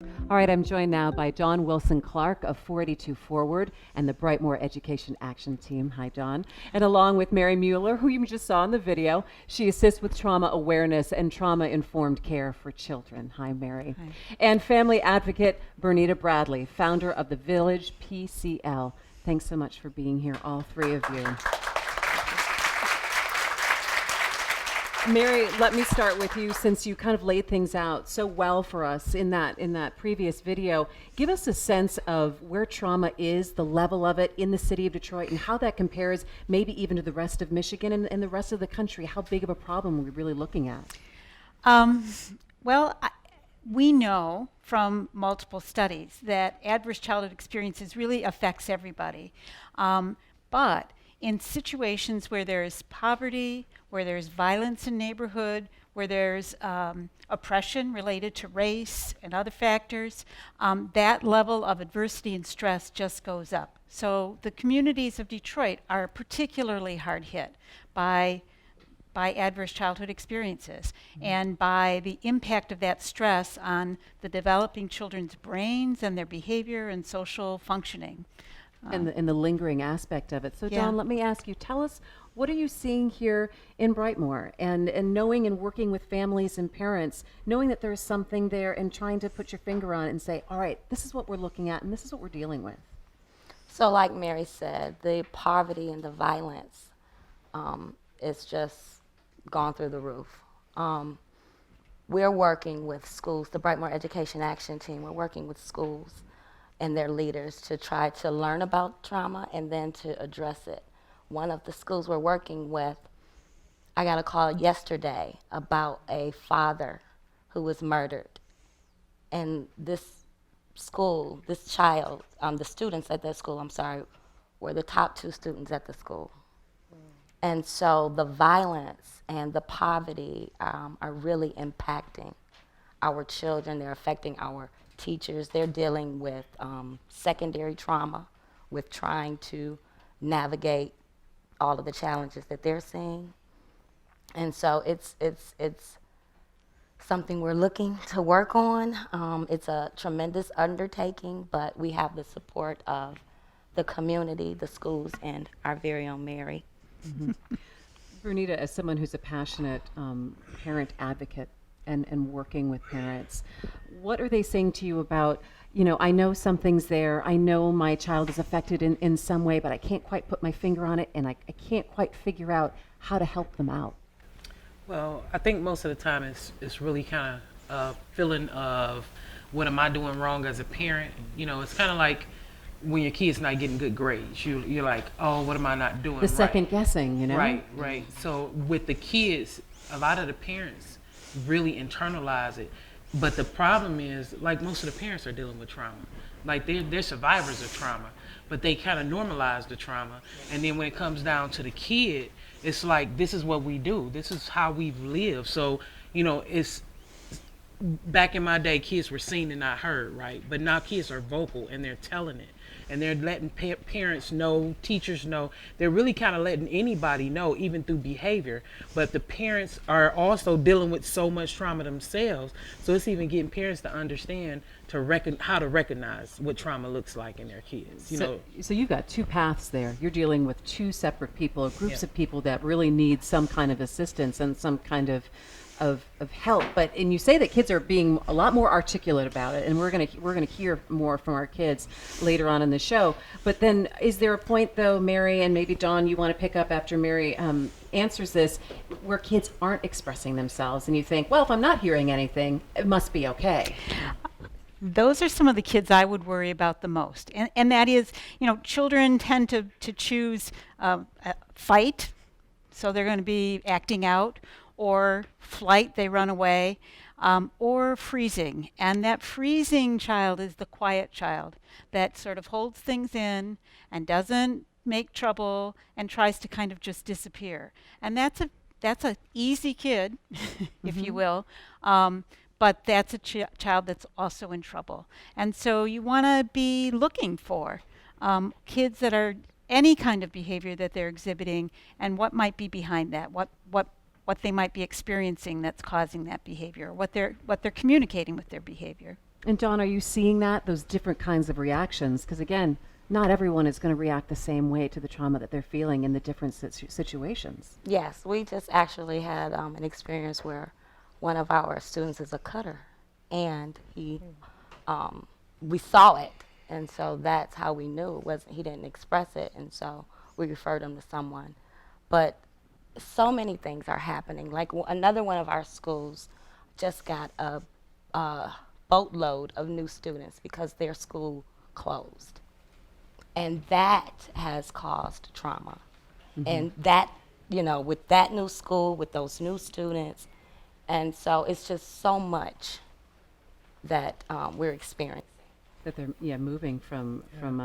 All right, I'm joined now by Dawn Wilson Clark of 482 Forward and the Brightmoor Education Action Team. Hi, Dawn. And along with Mary Mueller, who you just saw in the video, she assists with trauma awareness and trauma-informed care for children. Hi, Mary. Hi. And family advocate Bernita Bradley, founder of the Village PCL. Thanks so much for being here, all three of you. Mary, let me start with you since you kind of laid things out so well for us in that previous video. Give us a sense of where trauma is, the level of it in the city of Detroit, and how that compares maybe even to the rest of Michigan and the rest of the country. How big of a problem are we really looking at? We know from multiple studies that adverse childhood experiences really affects everybody. But in situations where there's poverty, where there's violence in neighborhood, where there's oppression related to race and other factors, that level of adversity and stress just goes up. So the communities of Detroit are particularly hard hit by adverse childhood experiences and by the impact of that stress on the developing children's brains and their behavior and social functioning. And the lingering aspect of it. So Yeah. Dawn, let me ask you, tell us, what are you seeing here in Brightmoor and knowing and working with families and parents, knowing that there's something there and trying to put your finger on it and say, all right, this is what we're looking at and this is what we're dealing with? So like Mary said, the poverty and the violence is just gone through the roof. We're working with schools, the Brightmoor Education Action Team, we're working with schools and their leaders to try to learn about trauma and then to address it. One of the schools we're working with, I got a call yesterday about a father who was murdered. And this school, this child, the students at that school, were the top 2 students at the school. And so the violence and the poverty are really impacting our children. They're affecting our teachers. They're dealing with secondary trauma, with trying to navigate all of the challenges that they're seeing. And so it's something we're looking to work on. It's a tremendous undertaking, but we have the support of the community, the schools, and our very own Mary. Mm-hmm. Bernita, as someone who's a passionate parent advocate and working with parents, what are they saying to you about, I know something's there, I know my child is affected in some way, but I can't quite put my finger on it, and I can't quite figure out how to help them out? Well, I think most of the time it's really kind of a feeling of what am I doing wrong as a parent? It's kind of like when your kid's not getting good grades, you're like, oh, what am I not doing The right? second guessing, Right. So with the kids, a lot of the parents really internalize it. But the problem is, like, most of the parents are dealing with trauma. Like, they're survivors of trauma, but they kind of normalize the trauma. And then when it comes down to the kid, it's like, this is what we do. This is how we've lived. So, it's back in my day, kids were seen and not heard, right? But now kids are vocal and they're telling it. And they're letting parents know, teachers know. They're really kind of letting anybody know, even through behavior. But the parents are also dealing with so much trauma themselves. So it's even getting parents to understand how to recognize what trauma looks like in their kids. So you've got 2 paths there. You're dealing with 2 separate people, groups Yeah. of people that really need some kind of assistance and some kind of help. And you say that kids are being a lot more articulate about it, and we're gonna hear more from our kids later on in the show. But then, is there a point though, Mary, and maybe Dawn, you want to pick up after Mary answers this, where kids aren't expressing themselves, and you think, well, if I'm not hearing anything, it must be okay? Those are some of the kids I would worry about the most. And that is, children tend to choose fight, so they're going to be acting out, or flight, they run away, or freezing. And that freezing child is the quiet child that sort of holds things in and doesn't make trouble and tries to kind of just disappear. And that's a easy kid, if you will. But that's a child that's also in trouble. And so you want to be looking for kids that are any kind of behavior that they're exhibiting and what might be behind that, what they might be experiencing that's causing that behavior, what they're communicating with their behavior. And Dawn, are you seeing that, those different kinds of reactions? Because again, not everyone is going to react the same way to the trauma that they're feeling in the different situations. Yes, we just actually had an experience where one of our students is a cutter, and we saw it, and so that's how we knew it wasn't. He didn't express it, and so we referred him to someone. But so many things are happening. Like another one of our schools just got a boatload of new students because their school closed, and that has caused trauma. And that, with that new school, with those new students, and so it's just so much that we're experiencing. That they're moving from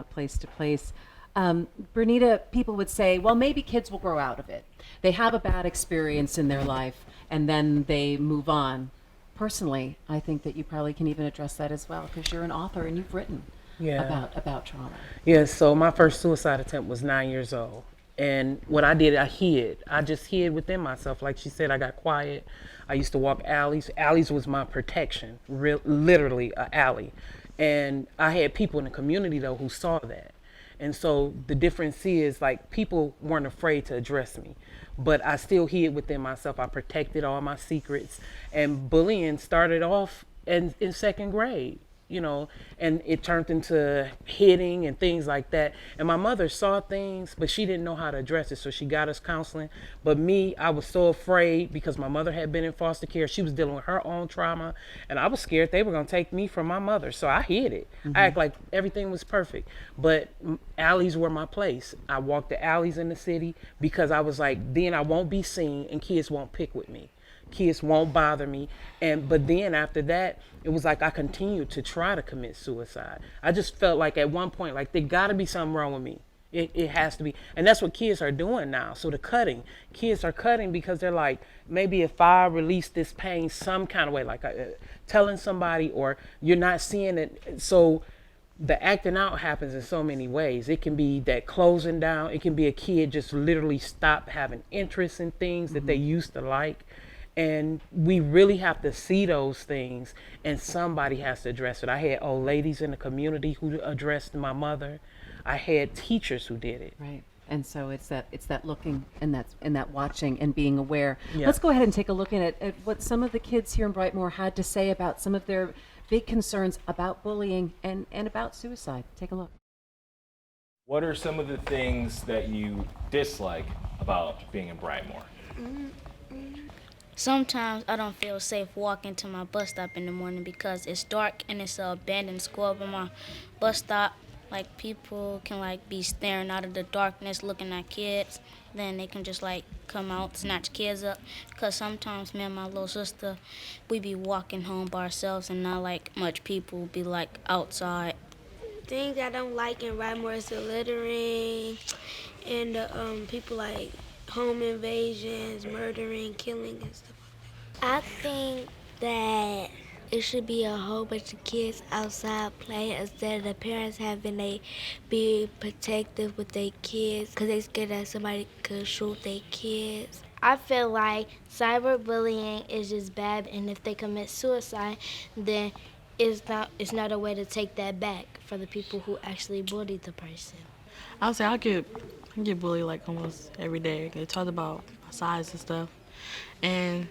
place to place. Bernita, people would say, well, maybe kids will grow out of it. They have a bad experience in their life and then they move on. Personally, I think that you probably can even address that as well, because you're an author and you've written about trauma. Yeah, so my first suicide attempt was 9 years old. And what I did, I hid. I just hid within myself. Like she said, I got quiet. I used to walk alleys. Alleys was my protection, literally an alley. And I had people in the community, though, who saw that. And so the difference is, like, people weren't afraid to address me. But I still hid within myself. I protected all my secrets. And bullying started off in second grade. And it turned into hitting and things like that. And my mother saw things, but she didn't know how to address it, so she got us counseling. But me, I was so afraid because my mother had been in foster care. She was dealing with her own trauma, and I was scared they were going to take me from my mother, so I hid it. I act like everything was perfect, but alleys were my place. I walked the alleys in the city because I was like, then I won't be seen and kids won't pick with me. Kids won't bother me. But then after that, it was like I continued to try to commit suicide. I just felt like at one point, like, there got to be something wrong with me. It has to be. And that's what kids are doing now. So kids are cutting because they're like, maybe if I release this pain some kind of way, like telling somebody, or you're not seeing it. So the acting out happens in so many ways. It can be that closing down. It can be a kid just literally stop having interest in things that they used to like. And we really have to see those things, and somebody has to address it. I had old ladies in the community who addressed my mother. I had teachers who did it. Right. And so it's that looking and that watching and being aware. Yeah. Let's go ahead and take a look at what some of the kids here in Brightmoor had to say about some of their big concerns about bullying and about suicide. Take a look. What are some of the things that you dislike about being in Brightmoor? Sometimes I don't feel safe walking to my bus stop in the morning because it's dark and it's an abandoned school by my bus stop. Like, people can be staring out of the darkness looking at kids. Then they can just come out, snatch kids up. Because sometimes me and my little sister, we be walking home by ourselves and not much people be outside. Things I don't like in Brightmoor is the littering and the people home invasions, murdering, killing, and stuff like that. I think that it should be a whole bunch of kids outside playing instead of the parents having they be protective with their kids because they scared that somebody could shoot their kids. I feel like cyberbullying is just bad, and if they commit suicide, then it's not a way to take that back for the people who actually bullied the person. I would say I get bullied almost every day. They talk about my size and stuff, and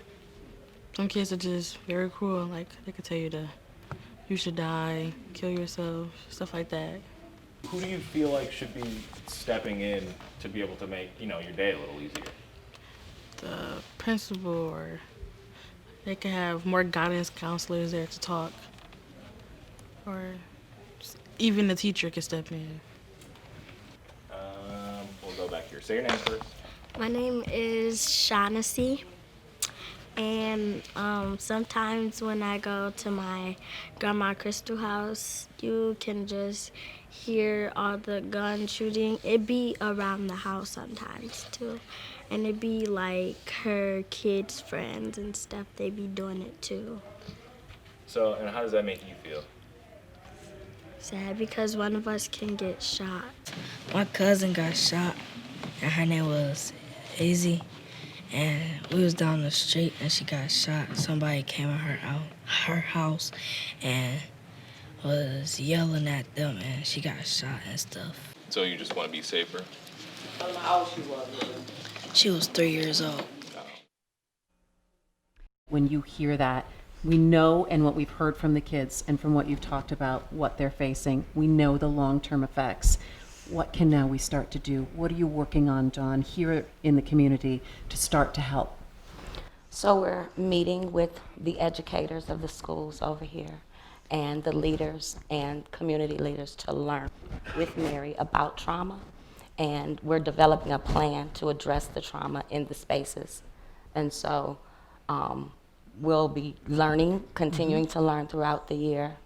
some kids are just very cruel. They could tell you should die, kill yourself, stuff like that. Who do you feel like should be stepping in to be able to make your day a little easier? The principal, or they could have more guidance counselors there to talk, or even the teacher could step in. We'll go back here. Say your name first. My name is Shaughnessy, and sometimes when I go to my grandma Crystal house, you can just hear all the gun shooting. It be around the house sometimes too, and it be her kids' friends and stuff. They be doing it too. So, and how does that make you feel? Sad because one of us can get shot. My cousin got shot, and her name was Izzy, and we was down the street, and she got shot. Somebody came in her house, and was yelling at them and she got shot and stuff. So you just want to be safer? How old she was? She was 3 years old. When you hear that, we know, and what we've heard from the kids and from what you've talked about, what they're facing, we know the long-term effects. What can now we start to do? What are you working on, Dawn, here in the community to start to help? So we're meeting with the educators of the schools over here and the leaders and community leaders to learn with Mary about trauma. And we're developing a plan to address the trauma in the spaces. And so we'll be learning, continuing to learn throughout the year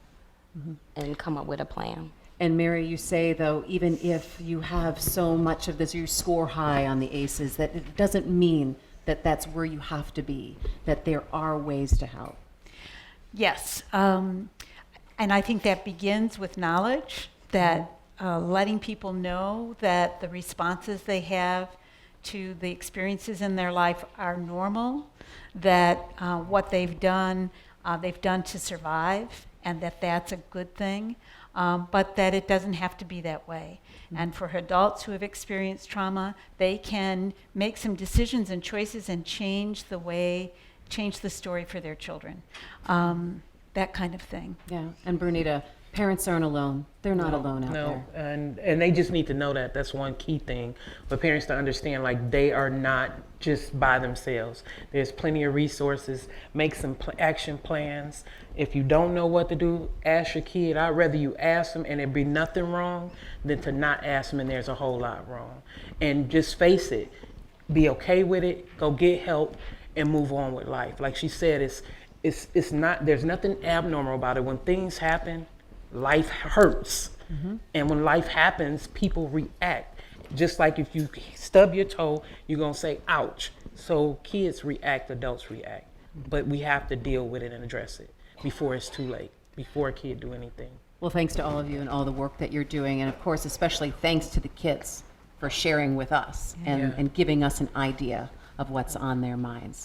and come up with a plan. And Mary, you say, though, even if you have so much of this, you score high on the ACEs, that it doesn't mean that that's where you have to be, that there are ways to help. Yes, and I think that begins with knowledge, that letting people know that the responses they have to the experiences in their life are normal, that what they've done to survive, and that that's a good thing, but that it doesn't have to be that way. And for adults who have experienced trauma, they can make some decisions and choices and change the story for their children. That kind of thing. Yeah, and Bernita, parents aren't alone. They're not alone out there. And they just need to know that. That's one key thing for parents to understand, like, they are not just by themselves. There's plenty of resources. Make some action plans. If you don't know what to do, ask your kid. I'd rather you ask them and there be nothing wrong than to not ask them and there's a whole lot wrong. And just face it. Be okay with it. Go get help and move on with life. Like she said, it's not, there's nothing abnormal about it. When things happen, life hurts. And when life happens, people react. Just like if you stub your toe, you're gonna say, ouch. So kids react, adults react. But we have to deal with it and address it before it's too late, before a kid do anything. Well, thanks to all of you and all the work that you're doing. And of course, especially thanks to the kids for sharing with us and giving us an idea of what's on their minds.